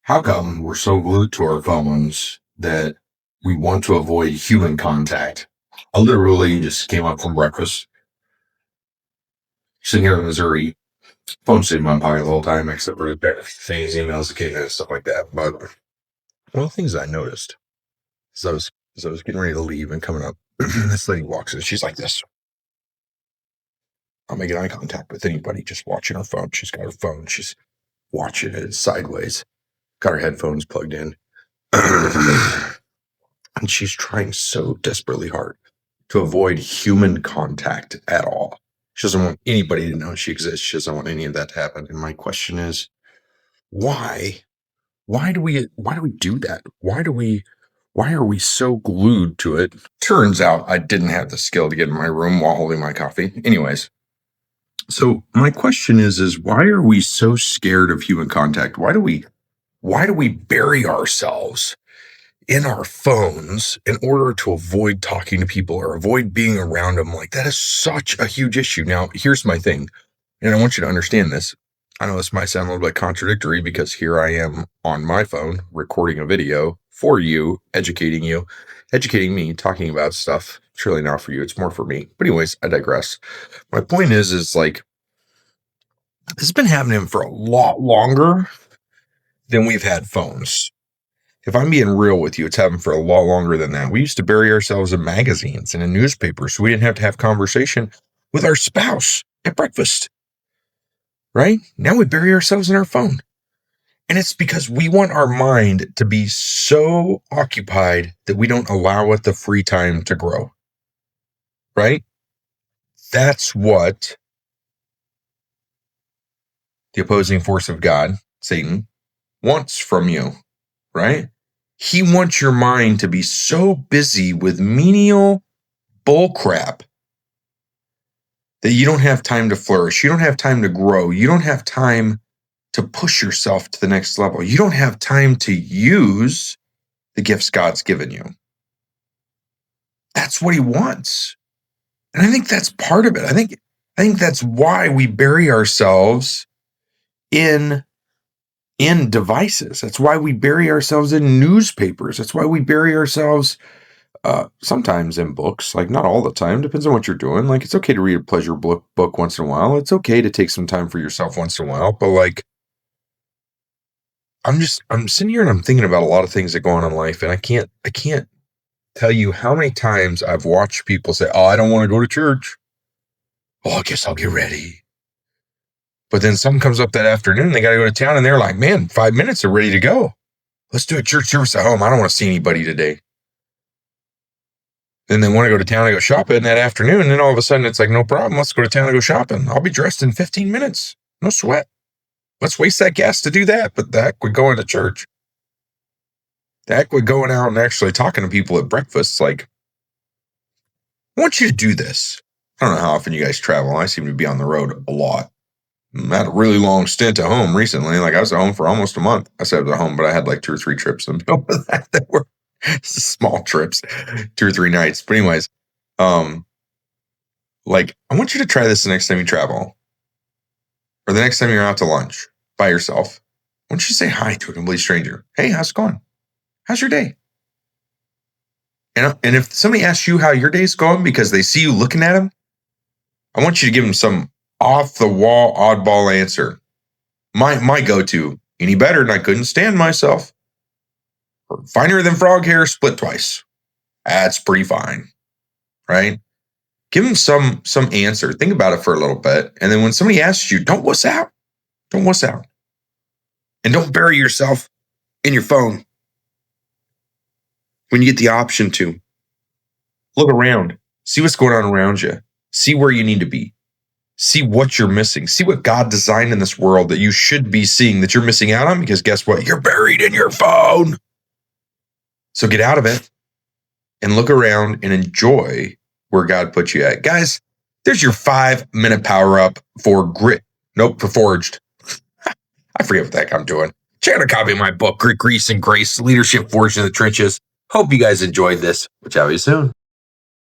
How come we're so glued to our phones that we want to avoid human contact? I literally just came up from breakfast, sitting here in Missouri, phone sitting in my pocket the whole time, except for things, emails, occasionally, stuff like that. But one of the things I noticed as I was getting ready to leave and coming up, this lady walks in. She's like this. I'm making eye contact with anybody just watching her phone. She's got her phone. She's watching it sideways. Got her headphones plugged in. And she's trying so desperately hard to avoid human contact at all. She doesn't want anybody to know she exists. She doesn't want any of that to happen. And my question is, why? Why do we do that? Why are we so glued to it? Turns out I didn't have the skill to get in my room while holding my coffee. Anyways, so my question is why are we so scared of human contact? Why do we bury ourselves in our phones in order to avoid talking to people or avoid being around them? Like, that is such a huge issue. Now, here's my thing, and I want you to understand this. I know this might sound a little bit contradictory because here I am on my phone recording a video for you, educating me, talking about stuff. It's really not for you. It's more for me. But anyways, I digress. My point is like, this has been happening for a lot longer than we've had phones. If I'm being real with you, it's happened for a lot longer than that. We used to bury ourselves in magazines and in newspapers so we didn't have to have conversation with our spouse at breakfast, right? Now we bury ourselves in our phone. And it's because we want our mind to be so occupied that we don't allow it the free time to grow, right? That's what the opposing force of God, Satan, wants from you, right? He wants your mind to be so busy with menial bullcrap that you don't have time to flourish. You don't have time to grow. You don't have time to push yourself to the next level. You don't have time to use the gifts God's given you. That's what he wants. And I think that's part of it. I think that's why we bury ourselves in devices. That's why we bury ourselves in newspapers. That's why we bury ourselves sometimes in books. Like, not all the time. Depends on what you're doing. Like, it's okay to read a pleasure book once in a while. It's okay to take some time for yourself once in a while. But like, I'm sitting here and I'm thinking about a lot of things that go on in life, and I can't tell you how many times I've watched people say, "Oh, I don't want to go to church. Oh, I guess I'll get ready." But then something comes up that afternoon, they got to go to town, and they're like, "Man, 5 minutes are ready to go. Let's do a church service at home. I don't want to see anybody today." Then they want to go to town and go shopping that afternoon, and then all of a sudden it's like, "No problem. Let's go to town and go shopping. I'll be dressed in 15 minutes. No sweat. Let's waste that gas to do that." But the heck with going to church. The heck with going out and actually talking to people at breakfast. Like, I want you to do this. I don't know how often you guys travel. I seem to be on the road a lot. I had a really long stint at home recently. Like, I was at home for almost a month. I said I was at home, but I had like 2 or 3 trips in the middle of that were small trips, 2 or 3 nights. But anyways, like, I want you to try this the next time you travel, or the next time you're out to lunch by yourself. I want you to say hi to a complete stranger. "Hey, how's it going? How's your day?" And if somebody asks you how your day's going because they see you looking at them, I want you to give them some off-the-wall, oddball answer. My go-to, "Any better than I couldn't stand myself." Or, "Finer than frog hair, split twice." That's pretty fine, right? Give them some answer. Think about it for a little bit. And then when somebody asks you, don't wuss out. Don't wuss out. And don't bury yourself in your phone when you get the option to. Look around. See what's going on around you. See where you need to be. See what you're missing. See what God designed in this world that you should be seeing that you're missing out on, because guess what? You're buried in your phone. So get out of it and look around and enjoy where God put you at. Guys, there's your 5-minute power up for grit. Nope, for forged. I forget what the heck I'm doing. Check out a copy of my book, Grit, Grease, and Grace, Leadership Forged in the Trenches. Hope you guys enjoyed this. We'll chat with you soon.